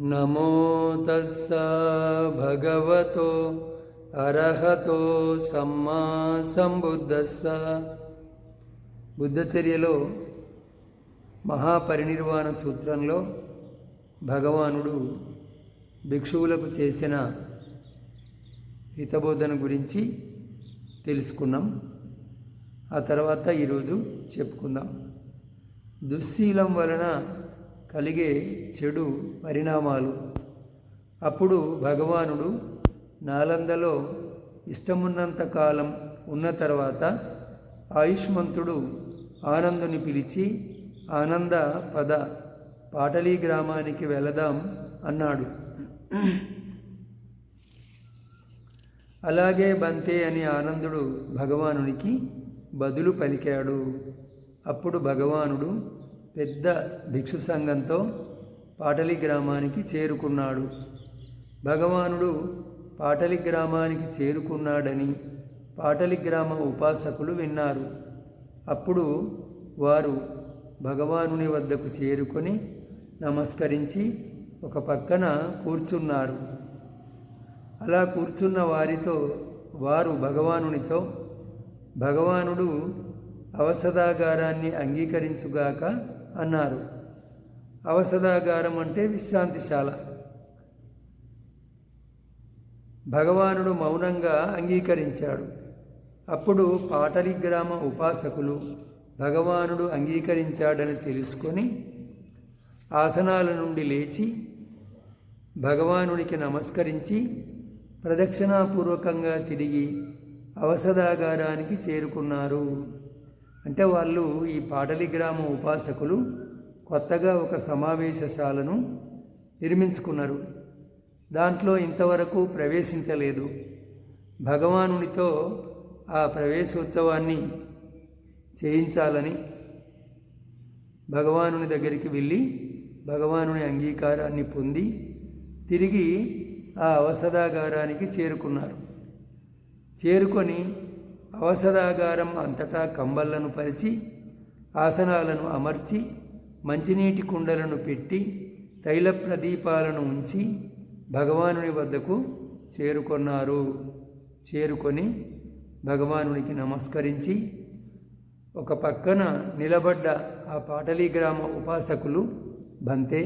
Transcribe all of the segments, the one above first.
నమో తస్స భగవతో అర్హతో సమ్మా సంబుద్ధస్స. బుద్ధచర్యలో మహాపరినిర్వాణ సూత్రంలో భగవానుడు భిక్షువులకు చేసిన హితబోధన గురించి తెలుసుకున్నాం. ఆ తర్వాత ఈరోజు చెప్పుకుందాం. దుశ్శీలం వలన కలిగే చెడు పరిణామాలు. అప్పుడు భగవానుడు నాలందలో ఇష్టమున్నంత కాలం ఉన్న తర్వాత ఆయుష్మంతుడు ఆనందుని పిలిచి, ఆనంద పద, పాటలీ గ్రామానికి వెళదాం అన్నాడు. అలాగే బంతే అని ఆనందుడు భగవానునికి బదులు పలికాడు. అప్పుడు భగవానుడు పెద్ద భిక్షు సంఘంతో పాటలి గ్రామానికి చేరుకున్నాడు. భగవానుడు పాటలి గ్రామానికి చేరుకున్నాడని పాటలి గ్రామ ఉపాసకులు విన్నారు. అప్పుడు వారు భగవానుని వద్దకు చేరుకొని నమస్కరించి ఒక పక్కన కూర్చున్నారు. అలా కూర్చున్న వారు భగవానునితో, భగవానుడు అవసదాగారాన్ని అంగీకరించుగాక అన్నారు. అవసదాగారం అంటే విశ్రాంతిశాల. భగవానుడు మౌనంగా అంగీకరించాడు. అప్పుడు పాటలి గ్రామ ఉపాసకులు భగవానుడు అంగీకరించాడని తెలుసుకొని ఆసనాల నుండి లేచి భగవానునికి నమస్కరించి ప్రదక్షిణాపూర్వకంగా తిరిగి అవసదాగారానికి చేరుకున్నారు. అంటే వాళ్ళు, ఈ పాటలి గ్రామ ఉపాసకులు కొత్తగా ఒక సమావేశశాలను నిర్మించుకున్నారు. దాంట్లో ఇంతవరకు ప్రవేశించలేదు. భగవానునితో ఆ ప్రవేశోత్సవాన్ని చేయించాలని భగవానుని దగ్గరికి వెళ్ళి భగవానుని అంగీకారాన్ని పొంది తిరిగి ఆ అవసదాగారానికి చేరుకున్నారు. చేరుకొని అవసదాగారం అంతటా కంబళ్లను పరిచి ఆసనాలను అమర్చి మంచినీటి కుండలను పెట్టి తైల ప్రదీపాలను ఉంచి భగవానుని వద్దకు చేరుకున్నారు. చేరుకొని భగవానునికి నమస్కరించి ఒక పక్కన నిలబడ్డ ఆ పాటలీ గ్రామ ఉపాసకులు, బంతే,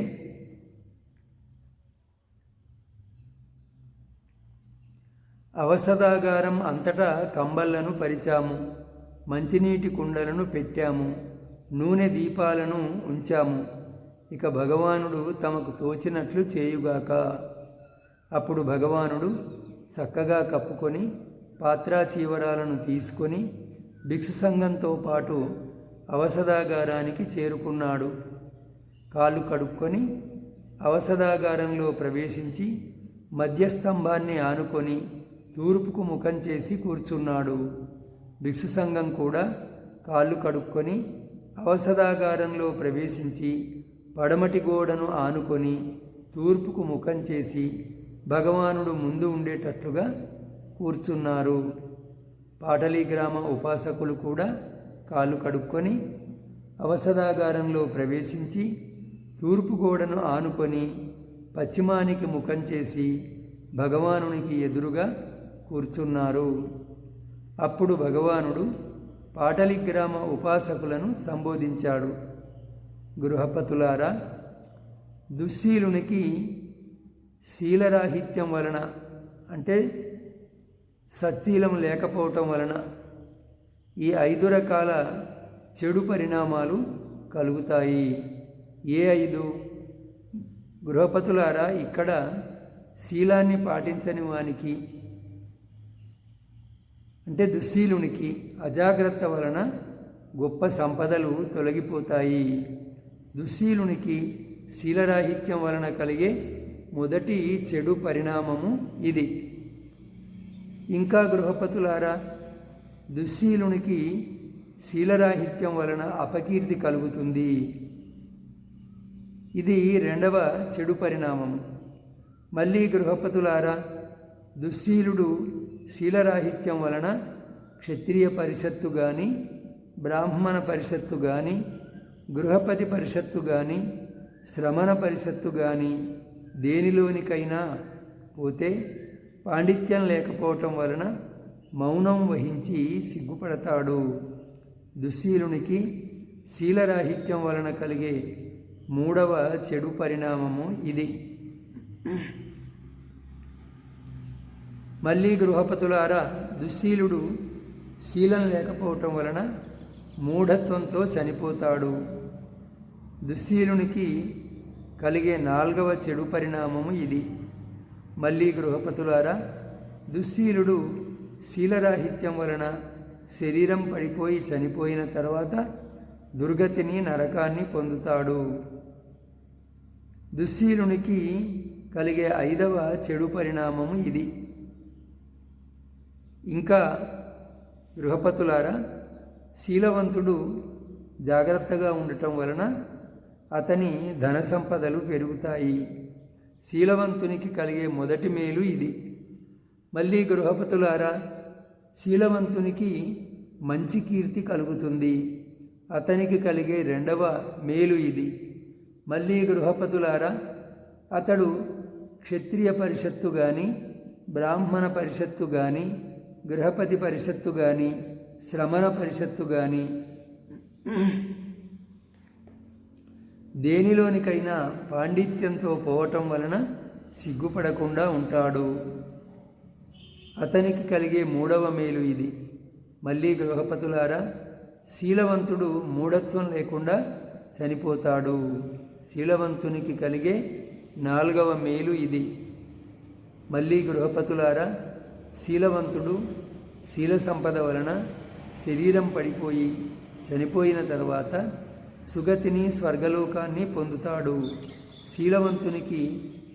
అవసదాగారం అంతటా కంబళ్లను పరిచాము, మంచినీటి కుండలను పెట్టాము, నూనె దీపాలను ఉంచాము. ఇక భగవానుడు తమకు తోచినట్లు చేయుగాక. అప్పుడు భగవానుడు చక్కగా కప్పుకొని పాత్రాచీవరాలను తీసుకొని భిక్షు సంఘంతో పాటు అవసదాగారానికి చేరుకున్నాడు. కాళ్ళు కడుక్కొని అవసదాగారంలో ప్రవేశించి మధ్యస్తంభాన్ని ఆనుకొని తూర్పుకు ముఖం చేసి కూర్చున్నాడు. భిక్షు సంఘం కూడా కాళ్ళు కడుక్కొని అవసదాగారంలో ప్రవేశించి పడమటి గోడను ఆనుకొని తూర్పుకు ముఖం చేసి భగవానుడు ముందు ఉండేటట్లుగా కూర్చున్నారు. పాటలీ గ్రామ ఉపాసకులు కూడా కాళ్ళు కడుక్కొని అవసదాగారంలో ప్రవేశించి తూర్పు గోడను ఆనుకొని పశ్చిమానికి ముఖం చేసి భగవానునికి ఎదురుగా కూర్చున్నారు. అప్పుడు భగవానుడు పాటలి గ్రామ ఉపాసకులను సంబోధించాడు. గృహపతులారా, దుశ్శీలునికి శీలరాహిత్యం వలన, అంటే సచ్చీలం లేకపోవటం వలన ఈ 5 రకాల చెడు పరిణామాలు కలుగుతాయి. ఏ 5? గృహపతులారా, ఇక్కడ శీలాన్ని పాటించని వానికి, అంటే దుశ్శీలునికి అజాగ్రత్త వలన గొప్ప సంపదలు తొలగిపోతాయి. దుశ్శీలునికి శీలరాహిత్యం వలన కలిగే మొదటి చెడు పరిణామము ఇది. ఇంకా గృహపతులారా, దుశ్శీలునికి శీలరాహిత్యం వలన అపకీర్తి కలుగుతుంది. ఇది 2వ చెడు పరిణామము. మళ్ళీ గృహపతులారా, దుశ్శీలుడు శీలరాహిత్యం వలన క్షత్రియ పరిషత్తు కానీ, బ్రాహ్మణ పరిషత్తు కానీ, గృహపతి పరిషత్తు కానీ, శ్రమణ పరిషత్తు కానీ, దేనిలోనికైనా పోతే పాండిత్యం లేకపోవటం వలన మౌనం వహించి సిగ్గుపడతాడు. దుశ్శీలునికి శీలరాహిత్యం వలన కలిగే మూడవ చెడు పరిణామము ఇది. మళ్ళీ గృహపతులారా, దుశ్శీలుడు శీలం లేకపోవటం వలన మూఢత్వంతో చనిపోతాడు. దుశ్శీలునికి కలిగే నాలుగవ చెడు పరిణామము ఇది. మళ్ళీ గృహపతులారా, దుశ్శీలుడు శీలరాహిత్యం వలన శరీరం పడిపోయి చనిపోయిన తర్వాత దుర్గతిని, నరకాన్ని పొందుతాడు. దుశ్శీలునికి కలిగే ఐదవ చెడు పరిణామము ఇది. ఇంకా గృహపతులారా, శీలవంతుడు జాగ్రత్తగా ఉండటం వలన అతని ధన సంపదలు పెరుగుతాయి. శీలవంతునికి కలిగే మొదటి మేలు ఇది. మళ్ళీ గృహపతులారా, శీలవంతునికి మంచి కీర్తి కలుగుతుంది. అతనికి కలిగే రెండవ మేలు ఇది. మళ్ళీ గృహపతులారా, అతడు క్షత్రియ పరిషత్తు కానీ, బ్రాహ్మణ పరిషత్తు కానీ, గృహపతి పరిషత్తు కానీ, శ్రమణ పరిషత్తు కానీ దేనిలోనికైనా పాండిత్యంతో పోవటం వలన సిగ్గుపడకుండా ఉంటాడు. అతనికి కలిగే మూడవ మేలు ఇది. మళ్ళీ గృహపతులారా, శీలవంతుడు మూఢత్వం లేకుండా చనిపోతాడు. శీలవంతునికి కలిగే నాలుగవ మేలు ఇది. మళ్ళీ గృహపతులారా, శీలవంతుడు శీల సంపద వలన శరీరం పడిపోయి చనిపోయిన తర్వాత సుగతిని, స్వర్గలోకాన్ని పొందుతాడు. శీలవంతునికి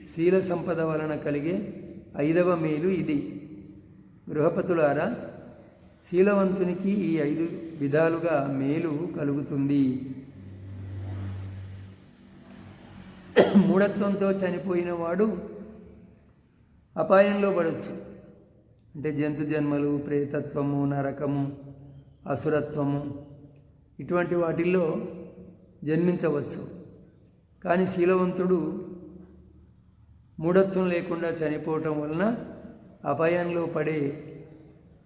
శీల సంపద వలన కలిగే ఐదవ మేలు ఇది. గృహపతులారా, శీలవంతునికి ఈ 5 విధాలుగా మేలు కలుగుతుంది. మూఢత్వంతో చనిపోయిన వాడు అపాయంలో పడవచ్చు. అంటే జంతు జన్మలు, ప్రేతత్వము, నరకము, అసురత్వము ఇటువంటి వాటిల్లో జన్మించవచ్చు. కానీ శీలవంతుడు మూఢత్వం లేకుండా చనిపోవటం వలన అపాయంలో పడే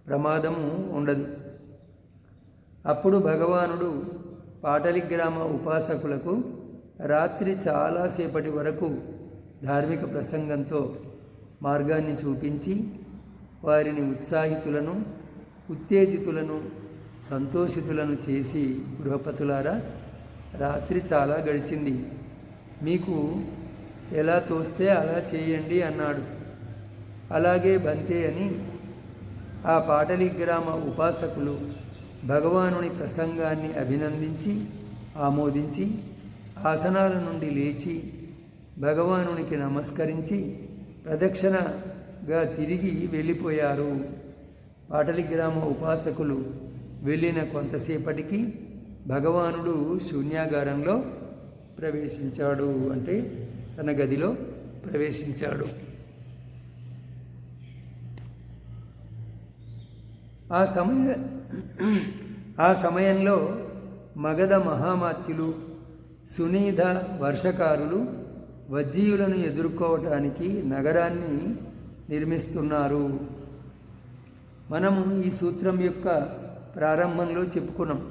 ప్రమాదము ఉండదు. అప్పుడు భగవానుడు పాటలిగ్రామ ఉపాసకులకు రాత్రి చాలాసేపటి వరకు ధార్మిక ప్రసంగంతో మార్గాన్ని చూపించి వారిని ఉత్సాహితులను, ఉత్తేజితులను, సంతోషితులను చేసి, గృహపతులారా, రాత్రి చాలా గడిచింది, మీకు ఎలా తోస్తే అలా చేయండి అన్నాడు. అలాగే బంతే అని ఆ పాటలిగ్రామ ఉపాసకులు భగవానుని ప్రసంగాన్ని అభినందించి, ఆమోదించి ఆసనాల నుండి లేచి భగవానునికి నమస్కరించి ప్రదక్షిణగా తిరిగి వెళ్ళిపోయారు. పాటలిగ్రామ ఉపాసకులు వెళ్ళిన కొంతసేపటికి భగవానుడు శూన్యాగారంలో ప్రవేశించాడు. అంటే తన గదిలో ప్రవేశించాడు. ఆ సమయంలో మగధ మహామాత్యులు, సునీధ వర్షకారులు వజ్జీయులను ఎదుర్కోవటానికి నగరాన్ని నిర్మిస్తున్నారు. మనము ఈ సూత్రం యొక్క ప్రారంభంలో చెప్పుకున్నాం.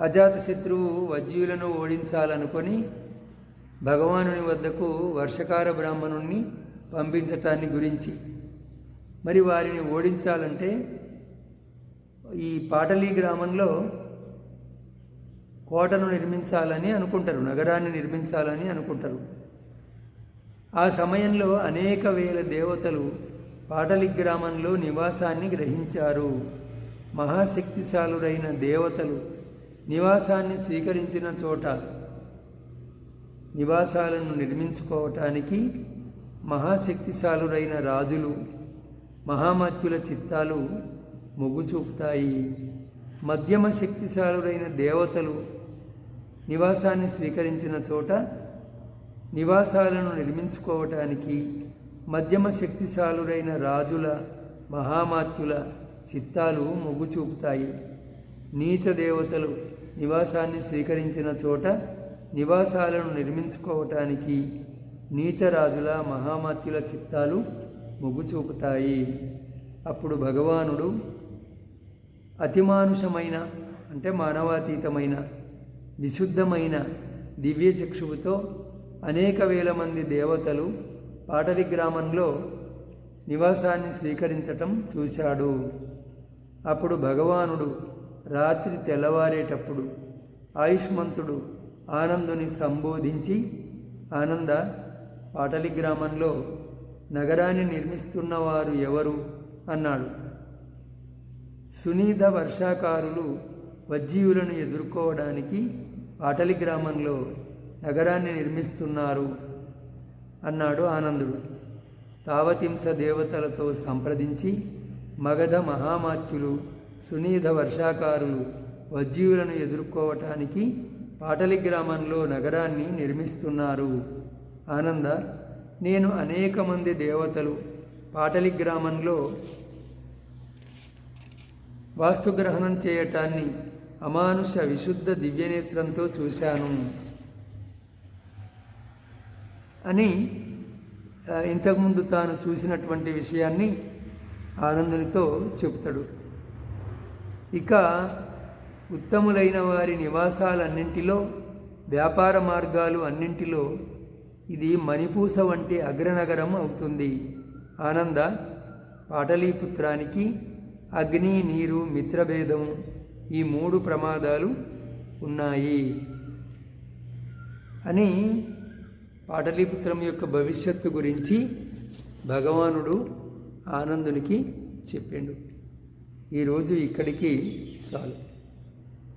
అజాతశత్రువు వజ్జీయులను ఓడించాలనుకొని భగవానుని వద్దకు వర్షకార బ్రాహ్మణుణ్ణి పంపించటాన్ని గురించి. మరి వారిని ఓడించాలంటే ఈ పాటలీ గ్రామంలో కోటను నిర్మించాలని అనుకుంటారు, నగరాన్ని నిర్మించాలని అనుకుంటారు. ఆ సమయంలో అనేక వేల దేవతలు పాటలి గ్రామంలో నివాసాన్ని గ్రహించారు. మహాశక్తిశాలురైన దేవతలు నివాసాన్ని స్వీకరించిన చోట నివాసాలను నిర్మించుకోవటానికి మహాశక్తిశాలురైన రాజులు, మహామత్యుల చిత్తాలు మొగ్గు చూపుతాయి. మధ్యమ శక్తిశాలురైన దేవతలు నివాసాన్ని స్వీకరించిన చోట నివాసాలను నిర్మించుకోవటానికి మధ్యమ శక్తిశాలురైన రాజుల, మహామాత్యుల చిత్తాలు మొగ్గు చూపుతాయి. నీచ దేవతలు నివాసాన్ని స్వీకరించిన చోట నివాసాలను నిర్మించుకోవటానికి నీచరాజుల మహామాత్యుల చిత్తాలు మొగ్గు చూపుతాయి. అప్పుడు భగవానుడు అతిమానుషమైన అంటే మానవాతీతమైన విశుద్ధమైన దివ్య చక్షువుతో అనేక వేల మంది దేవతలు పాటలి గ్రామంలో నివాసాన్ని స్వీకరించటం చూశాడు. అప్పుడు భగవానుడు రాత్రి తెల్లవారేటప్పుడు ఆయుష్మంతుడు ఆనందుని సంబోధించి, ఆనంద, పాటలి గ్రామంలో నగరాన్ని నిర్మిస్తున్నవారు ఎవరు అన్నాడు. సునీధ వర్షాకారులు వజ్జీవులను ఎదుర్కోవడానికి పాటలి గ్రామంలో నగరాన్ని నిర్మిస్తున్నారు అన్నాడు ఆనందుడు. తావతింస దేవతలతో సంప్రదించి మగధ మహామాత్యులు సునీధ వర్షాకారులు వజ్జీవులను ఎదుర్కోవటానికి పాటలి గ్రామంలో నగరాన్ని నిర్మిస్తున్నారు. ఆనంద, నేను అనేక మంది దేవతలు పాటలి గ్రామంలో వాస్తుగ్రహణం చేయటాన్ని అమానుష విశుద్ధ దివ్యనేత్రంతో చూశాను అని ఇంతకుముందు తాను చూసినటువంటి విషయాన్ని ఆనందునితో చెప్తాడు. ఇక ఉత్తములైన వారి నివాసాలన్నింటిలో, వ్యాపార మార్గాలు అన్నింటిలో ఇది మణిపూస వంటి అగ్రనగరం అవుతుంది. ఆనంద, పాటలీపుత్రానికి అగ్ని, నీరు, మిత్రభేదము ఈ 3 ప్రమాదాలు ఉన్నాయి అని పాటలీపుత్రం యొక్క భవిష్యత్తు గురించి భగవానుడు ఆనందునికి చెప్పిండు. ఈరోజు ఇక్కడికి చాలు.